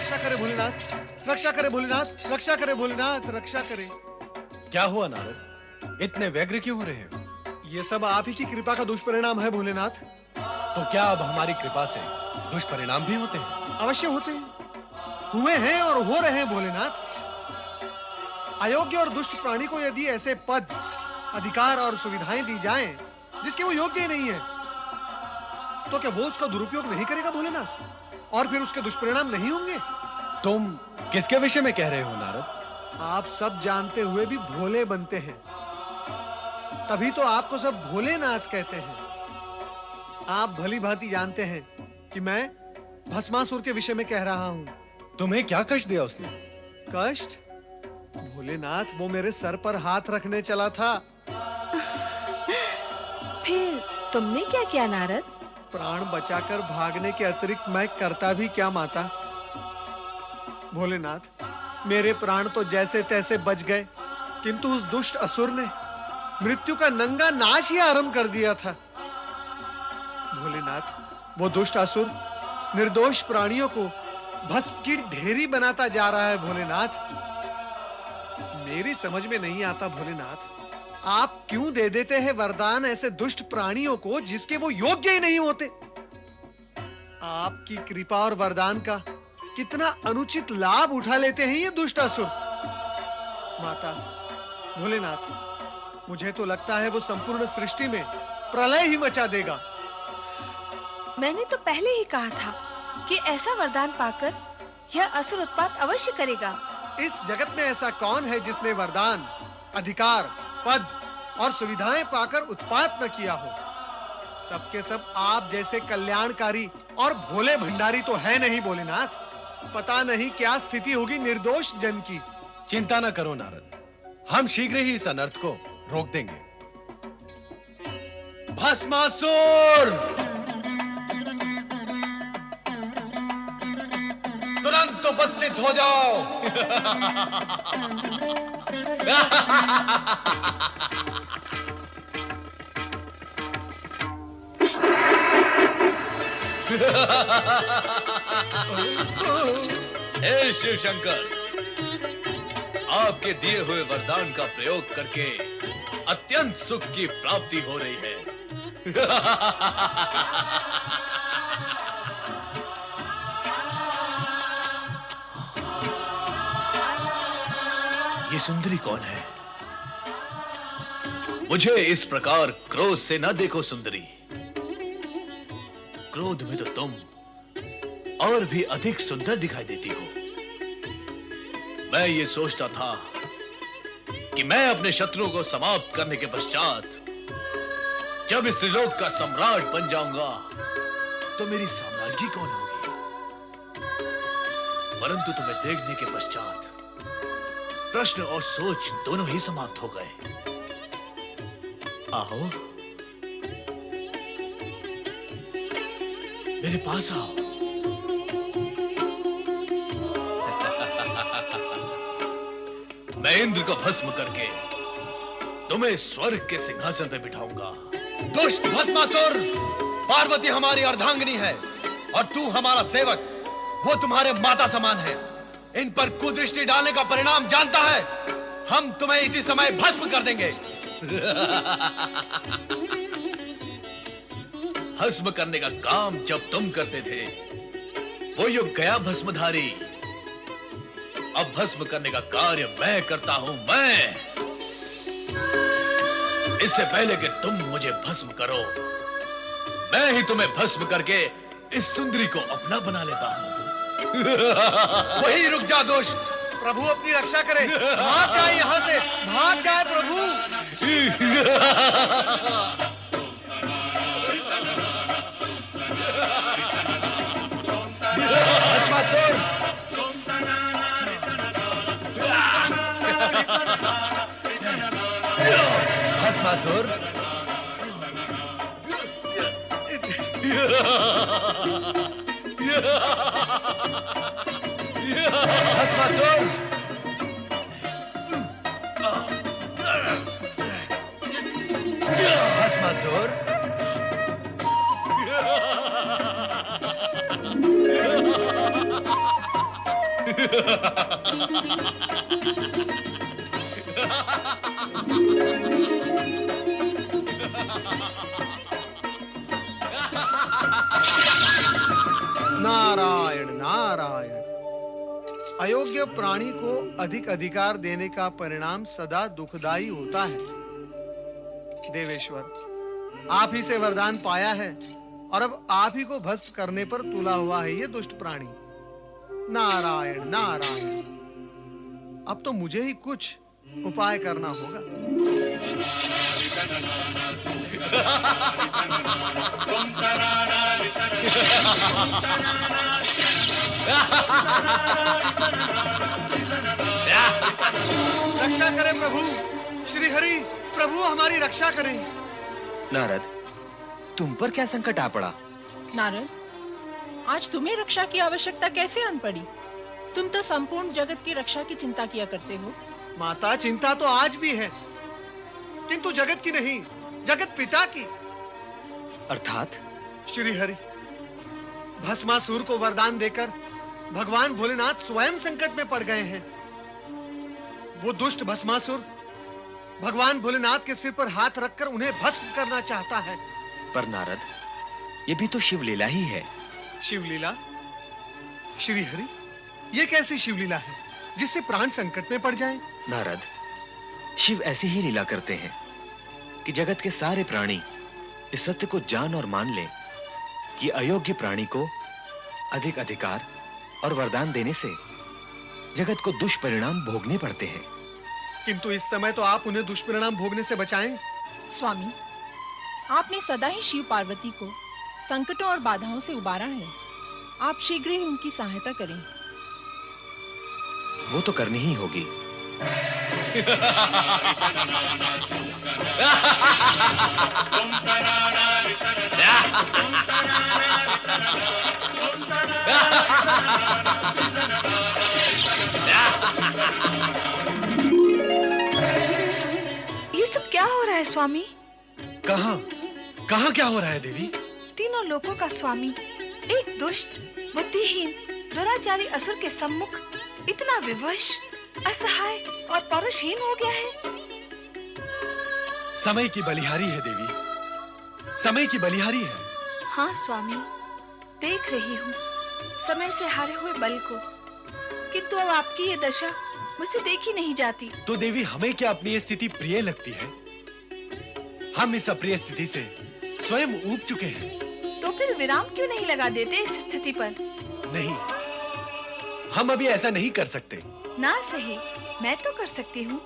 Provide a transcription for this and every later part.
रक्षा करे भोलेनाथ, रक्षा करे भोलेनाथ, रक्षा करे भोलेनाथ, रक्षा करे। क्या हुआ नारद, इतने व्यग्र क्यों हो रहे हो? ये सब आप ही की कृपा का दुष्परिणाम है भोलेनाथ। तो क्या अब हमारी कृपा से दुष्परिणाम भी होते हैं? अवश्य होते हैं, हुए हैं और हो रहे हैं भोलेनाथ। अयोग्य और दुष्ट प्राणी को यदि ऐसे पद, अधिकार और सुविधाएं दी जाएं जिसके वो योग्य ही नहीं है, तो क्या वो उसका दुरुपयोग नहीं करेगा भोलेनाथ? और फिर उसके दुष्परिणाम नहीं होंगे? तुम किसके विषय में कह रहे हो नारद? आप सब जानते हुए भी भोले बनते हैं, तभी तो आपको सब भोलेनाथ कहते हैं। आप भली भांति जानते हैं कि मैं भस्मासुर के विषय में कह रहा हूं। तुम्हें क्या कष्ट दिया उसने? कष्ट? भोलेनाथ, वो मेरे सर पर हाथ रखने चला था। फिर तुमने क्या किया नारद? प्राण बचाकर भागने के अतिरिक्त मैं करता भी क्या माता? भोलेनाथ, मेरे प्राण तो जैसे तैसे बच गए, किंतु उस दुष्ट असुर ने मृत्यु का नंगा नाच ही आरंभ कर दिया था। भोलेनाथ, वो दुष्ट असुर निर्दोष प्राणियों को भस्म की ढेरी बनाता जा रहा है भोलेनाथ। मेरी समझ में नहीं आता भोलेनाथ, आप क्यों दे देते हैं वरदान ऐसे दुष्ट प्राणियों को जिसके वो योग्य ही नहीं होते? आपकी कृपा और वरदान का कितना अनुचित लाभ उठा लेते हैं ये दुष्ट असुर। माता, भोलेनाथ, मुझे तो लगता है वो संपूर्ण सृष्टि में प्रलय ही मचा देगा। मैंने तो पहले ही कहा था कि ऐसा वरदान पाकर यह असुर उत्पात अवश्य करेगा। इस जगत में ऐसा कौन है जिसने वरदान, अधिकार, पद और सुविधाएं पाकर उत्पात न किया हो? सबके सब आप जैसे कल्याणकारी और भोले भंडारी तो है नहीं भोलेनाथ। पता नहीं क्या स्थिति होगी निर्दोष जन की। चिंता न करो नारद, हम शीघ्र ही इस अनर्थ को रोक देंगे। भस्मासुर, तुरंत उपस्थित हो जाओ। हे शिव शंकर, आपके दिए हुए वरदान का प्रयोग करके अत्यंत सुख की प्राप्ति हो रही है। ये सुंदरी कौन है? मुझे इस प्रकार क्रोध से न देखो सुंदरी। क्रोध में तो तुम और भी अधिक सुंदर दिखाई देती हो। मैं ये सोचता था कि मैं अपने शत्रुओं को समाप्त करने के पश्चात जब इस त्रिलोक का सम्राट बन जाऊंगा तो मेरी साम्राज्ञी कौन होगी। परंतु तुम्हें देखने के पश्चात प्रश्न और सोच दोनों ही समाप्त हो गए। आओ, मेरे पास आओ। मैं इंद्र को भस्म करके तुम्हें स्वर्ग के सिंहासन पे बिठाऊंगा। दुष्ट भस्मासुर, पार्वती हमारी अर्धांगिनी है और तू हमारा सेवक। वो तुम्हारे माता समान है। इन पर कुदृष्टि डालने का परिणाम जानता है। हम तुम्हें इसी समय भस्म कर देंगे। भस्म करने का काम जब तुम करते थे वो युग गया भस्मधारी। अब भस्म करने का कार्य मैं करता हूं। मैं, इससे पहले कि तुम मुझे भस्म करो, मैं ही तुम्हें भस्म करके इस सुंदरी को अपना बना लेता हूं। वही रुक जा दुष्ट। प्रभु अपनी रक्षा करे, भाग जाए यहाँ से, भाग जाए प्रभु। भस्मासुर, भस्मासुर, भस्मासुर, भस्मासुर, नारायण नारायण। अयोग्य प्राणी को अधिक अधिकार देने का परिणाम सदा दुखदाई होता है। देवेश्वर, आप ही से वरदान पाया है और अब आप ही को भस्म करने पर तुला हुआ है ये दुष्ट प्राणी। नारायण नारायण। अब तो मुझे ही कुछ उपाय करना होगा। रक्षा करें प्रभु, श्री हरि प्रभु हमारी रक्षा करें। नारद, तुम पर क्या संकट आ पड़ा? नारद, आज तुम्हें रक्षा की आवश्यकता कैसे आन पड़ी? तुम तो संपूर्ण जगत की रक्षा की चिंता किया करते हो। माता, चिंता तो आज भी है, किंतु जगत की नहीं, जगत पिता की। अर्थात? श्री हरि, भस्मासुर को वरदान देकर भगवान भोलेनाथ स्वयं संकट में पड़ गए हैं। वो दुष्ट भस्मासुर भगवान भोलेनाथ के सिर पर हाथ रखकर उन्हें भस्म करना चाहता है। पर नारद, ये भी तो शिवलीला ही है। शिवलीला? श्री हरि, ये कैसी शिवलीला है जिससे प्राण संकट में पड़ जाएं? नारद, शिव ऐसी ही लीला करते हैं कि जगत के सारे प्राणी इस सत्य को जान और मान लें कि अयोग्य प्राणी को अधिक अधिकार और वरदान देने से जगत को दुष्परिणाम भोगने पड़ते हैं। किंतु इस समय तो आप उन्हें दुष्परिणाम भोगने से बचाएं। स्वामी, आपने सदा ही शिव पार्वती को संकटों और बाधाओं से उबारा है। आप शीघ्र ही उनकी सहायता करें। वो तो करनी ही होगी। ये सब क्या हो रहा है स्वामी? कहां कहां क्या हो रहा है देवी? तीनों लोकों का स्वामी एक दुष्ट, बुद्धिहीन, दुराचारी असुर के सम्मुख इतना विवश, असहाय और परुषहीन हो गया है। समय की बलिहारी है देवी, समय की बलिहारी है। हाँ स्वामी, देख रही हूँ समय से हारे हुए बल को, किंतु अब आपकी ये दशा मुझसे देखी नहीं जाती। तो देवी, हमें क्या अपनी ये स्थिति प्रिय लगती है? हम इस अप्रिय स्थिति से स्वयं ऊब चुके हैं। तो फिर विराम क्यों नहीं लगा देते इस स्थिति पर? नहीं, हम अभी ऐसा नहीं कर सकते। ना सही, मैं तो कर सकती हूँ।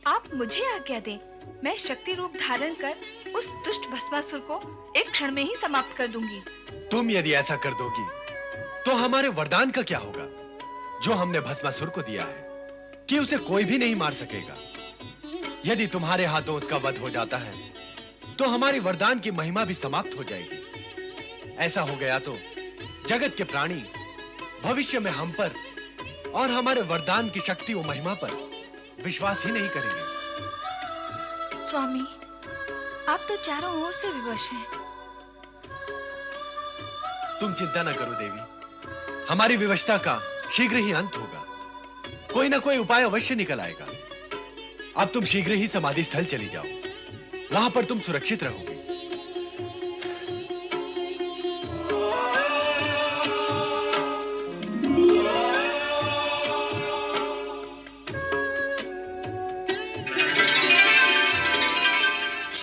आप मुझे आज्ञा दें, मैं शक्ति रूप धारण कर उस दुष्ट भस्मासुर को एक क्षण में ही समाप्त कर दूंगी। तुम यदि ऐसा कर दोगी तो हमारे वरदान का क्या होगा जो हमने भस्मासुर को दिया है कि उसे कोई भी नहीं मार सकेगा? यदि तुम्हारे हाथों उसका वध हो जाता है तो हमारे वरदान की महिमा भी समाप्त हो जाएगी। ऐसा हो गया तो जगत के प्राणी भविष्य में हम पर और हमारे वरदान की शक्ति और महिमा पर विश्वास ही नहीं करेंगे। स्वामी, आप तो चारों ओर से विवश हैं। तुम चिंता न करो देवी, हमारी विवशता का शीघ्र ही अंत होगा। कोई ना कोई उपाय अवश्य निकल आएगा। अब तुम शीघ्र ही समाधि स्थल चली जाओ, वहां पर तुम सुरक्षित रहोगे।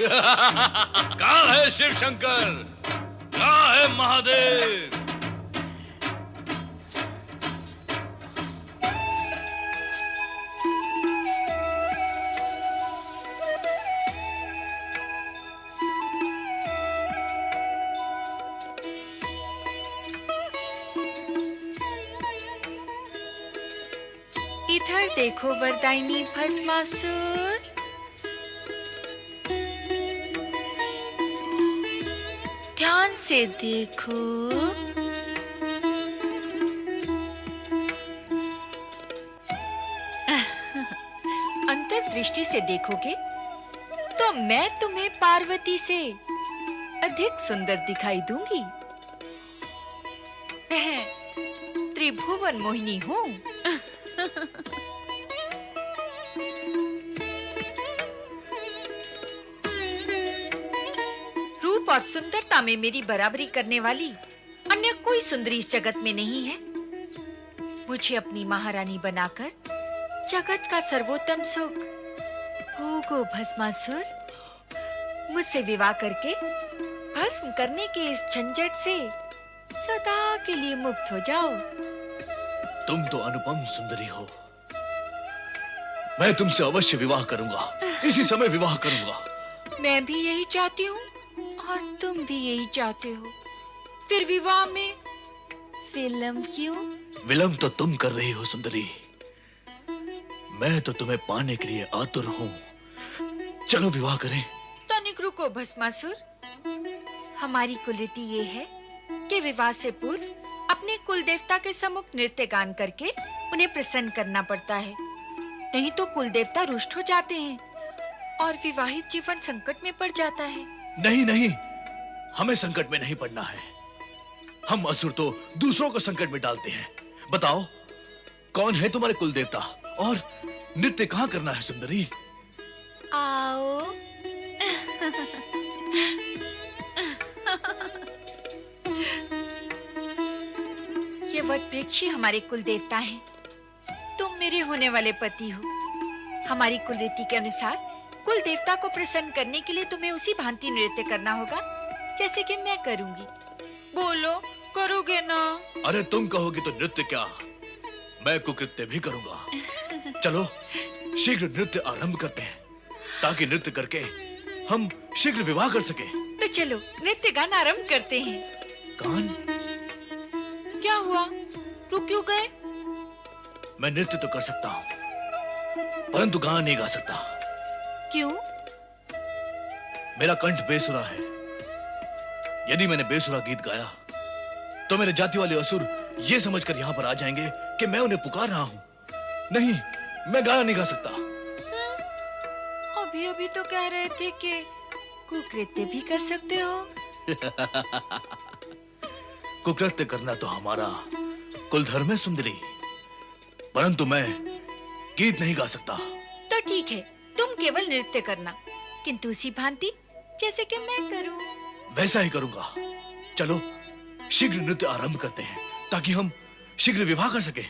कहाँ है शिव शंकर? कहाँ है महादेव? इधर देखो वरदायिनी भस्मासुर। ध्यान से देखो। अंतर्दृष्टि से देखोगे तो मैं तुम्हें पार्वती से अधिक सुंदर दिखाई दूंगी। त्रिभुवन मोहिनी हूँ। रूप और सुंदरता में मेरी बराबरी करने वाली अन्य कोई सुंदरी इस जगत में नहीं है। मुझे अपनी महारानी बनाकर जगत का सर्वोत्तम सुख भोगो भस्मासुर। मुझसे विवाह करके भस्म करने के इस झंझट से सदा के लिए मुक्त हो जाओ। तुम तो अनुपम सुंदरी हो। मैं तुमसे अवश्य विवाह करूंगा, इसी समय विवाह करूंगा। मैं भी यही चाहती हूँ और तुम भी यही चाहते हो, फिर विवाह में विलंब क्यों? विलंब तो तुम कर रही हो सुंदरी, मैं तो तुम्हें पाने के लिए आतुर हूँ। चलो विवाह करें। तनिक रुको भस्मासुर। हमारी कुलरीति ये है कि विवाह से पूर्व अपने कुल देवता के सम्मुख नृत्य गान करके उन्हें प्रसन्न करना पड़ता है, नहीं तो कुल देवता रुष्ट हो जाते हैं और विवाहित जीवन संकट में पड़ जाता है। नहीं नहीं, हमें संकट में नहीं पड़ना है। हम असुर तो दूसरों को संकट में डालते हैं। बताओ कौन है तुम्हारे कुल देवता और नृत्य कहाँ करना है सुंदरी? आओ। ये वट वृक्ष हमारे कुल देवता हैं। तुम मेरे होने वाले पति हो। हमारी कुल रीति के अनुसार कुल देवता को प्रसन्न करने के लिए तुम्हें उसी भांति नृत्य करना होगा जैसे कि मैं करूंगी। बोलो, करोगे ना? अरे तुम कहोगी तो नृत्य क्या, मैं कुकृत्य भी करूंगा। चलो शीघ्र नृत्य आरंभ करते हैं ताकि नृत्य करके हम शीघ्र विवाह कर सके। तो चलो नृत्य गान आरंभ करते हैं। गान? क्या हुआ, रुक क्यों गए? मैं नृत्य तो कर सकता हूँ परंतु गान नहीं गा सकता। क्यों? मेरा कंठ बेसुरा है। यदि मैंने बेसुरा गीत गाया तो मेरे जाति वाले असुर ये समझकर यहाँ पर आ जाएंगे कि मैं उन्हें पुकार रहा हूँ। नहीं, मैं गाना नहीं गा सकता। अभी अभी तो कह रहे थे कि कुकृत्य भी कर सकते हो। कुकृत्य करना तो हमारा कुल धर्म है सुंदरी, परंतु मैं गीत नहीं गा सकता। तो ठीक है, तुम केवल नृत्य करना, किंतु उसी भांति जैसे कि मैं करूं। वैसा ही करूंगा। चलो शीघ्र नृत्य आरंभ करते हैं ताकि हम शीघ्र विवाह कर सकें।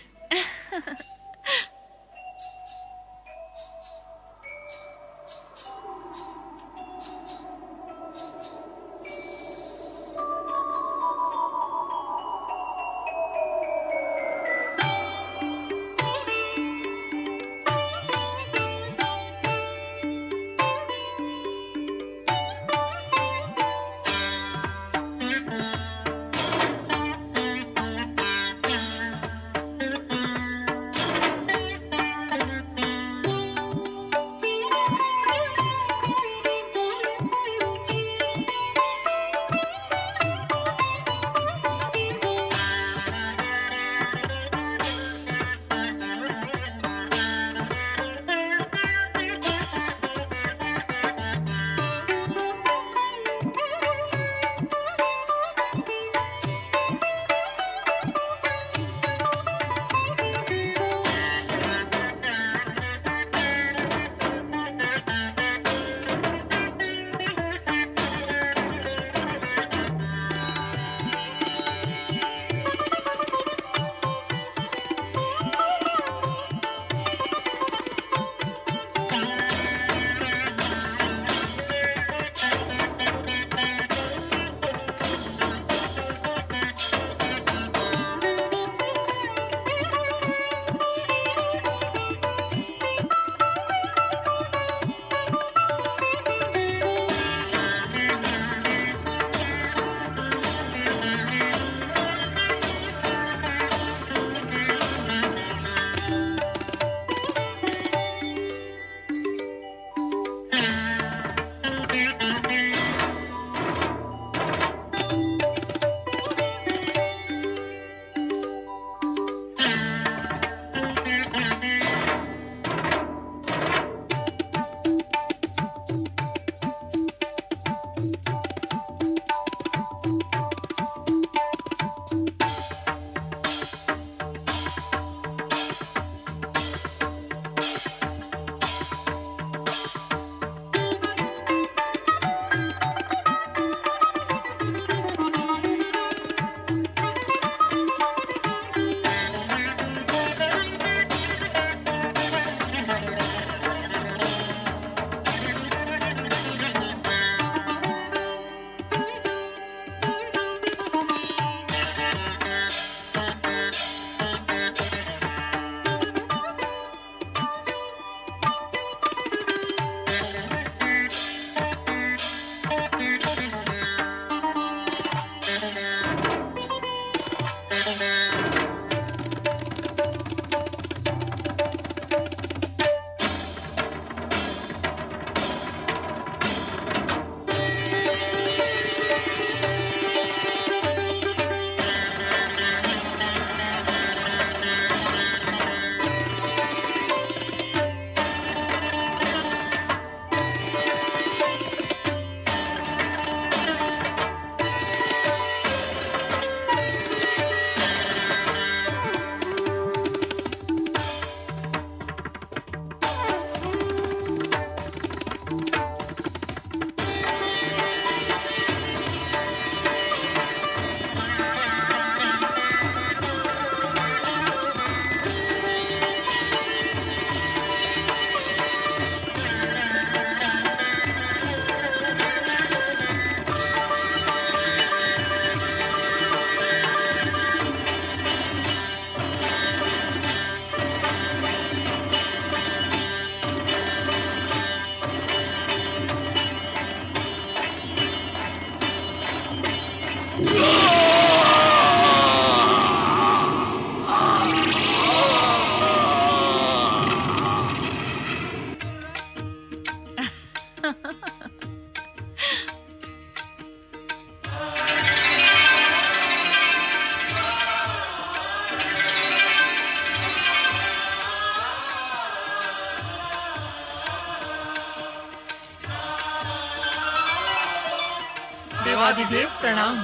देवादिदेव प्रणाम।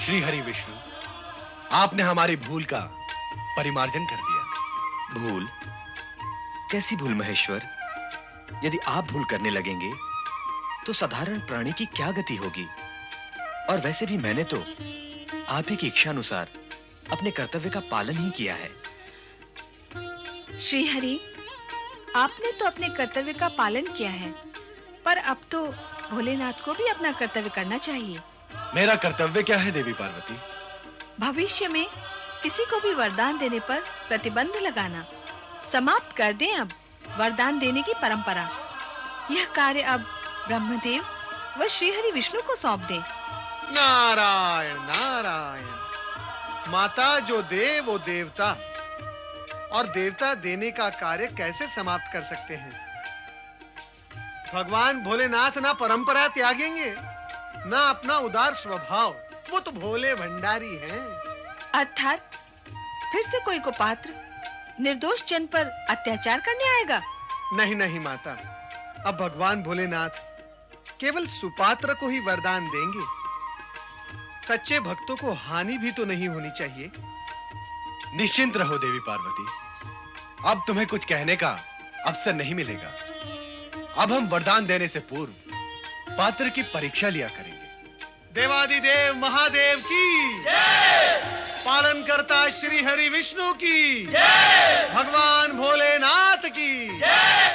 श्री हरि विष्णु, आपने हमारी भूल का परिमार्जन कर दिया। भूल? कैसी भूल महेश्वर? यदि आप भूल करने लगेंगे तो साधारण प्राणी की क्या गति होगी? और वैसे भी मैंने तो आप ही की इच्छा अनुसार अपने कर्तव्य का पालन ही किया है। श्री हरि, आपने तो अपने कर्तव्य का पालन किया है, पर अब तो भोलेनाथ को भी अपना कर्तव्य करना चाहिए। मेरा कर्तव्य क्या है देवी पार्वती? भविष्य में किसी को भी वरदान देने पर प्रतिबंध लगाना। समाप्त कर दें अब वरदान देने की परंपरा। यह कार्य अब ब्रह्मदेव व श्रीहरि विष्णु को सौंप दें। नारायण नारायण। माता जो दे वो देवता, और देवता देने का कार्य कैसे समाप्त कर सकते हैं? भगवान भोलेनाथ ना परंपरा त्यागेंगे, ना अपना उदार स्वभाव। वो तो भोले भंडारी हैं। अर्थात फिर से कोई को पात्र निर्दोष जन पर अत्याचार करने आएगा? नहीं नहीं माता, अब भगवान भोलेनाथ केवल सुपात्र को ही वरदान देंगे। सच्चे भक्तों को हानि भी तो नहीं होनी चाहिए। निश्चिंत रहो देवी पार्वती, अब तुम्हें कुछ कहने का अवसर नहीं मिलेगा। अब हम वरदान देने से पूर्व पात्र की परीक्षा लिया करेंगे। देवादिदेव महादेव की जय, पालन करता श्री हरि विष्णु की जय, भगवान भोलेनाथ की जय।